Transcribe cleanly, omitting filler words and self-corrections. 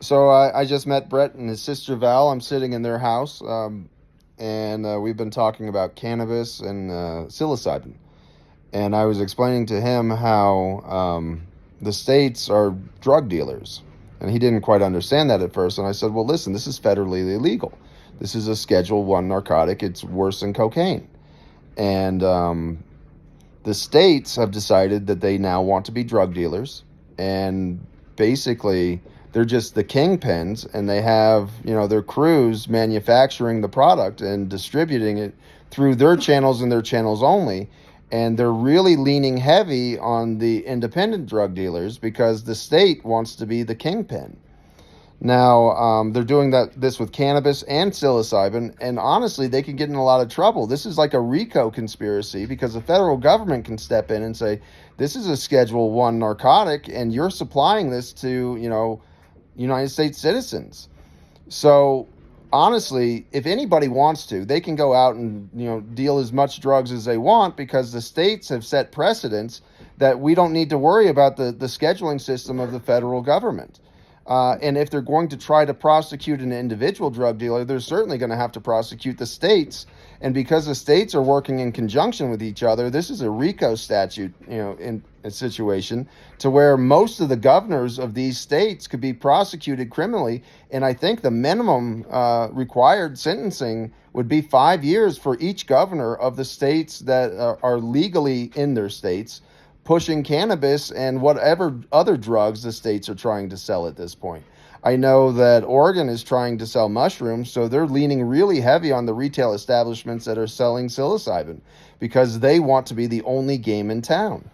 So I just met Brett and his sister Val. I'm sitting in their house, and we've been talking about cannabis and psilocybin. And I was explaining to him how the states are drug dealers, and he didn't quite understand that at first. And I said, "Well, listen, this is federally illegal. This is a Schedule One narcotic. It's worse than cocaine." And the states have decided that they now want to be drug dealers, and basically they're just the kingpins, and they have their crews manufacturing the product and distributing it through their channels and their channels only. And they're really leaning heavy on the independent drug dealers because the state wants to be the kingpin. Now, they're doing this with cannabis and psilocybin, and honestly, they could get in a lot of trouble. This is like a RICO conspiracy because the federal government can step in and say, "This is a Schedule One narcotic, and you're supplying this to United States citizens." So, honestly, if anybody wants to, they can go out and deal as much drugs as they want because the states have set precedents that we don't need to worry about the scheduling system of the federal government. And if they're going to try to prosecute an individual drug dealer, they're certainly going to have to prosecute the states. And because the states are working in conjunction with each other, this is a RICO statute, in a situation to where most of the governors of these states could be prosecuted criminally. And I think the minimum required sentencing would be 5 years for each governor of the states that are legally in their states pushing cannabis and whatever other drugs the states are trying to sell at this point. I know that Oregon is trying to sell mushrooms, so they're leaning really heavy on the retail establishments that are selling psilocybin because they want to be the only game in town.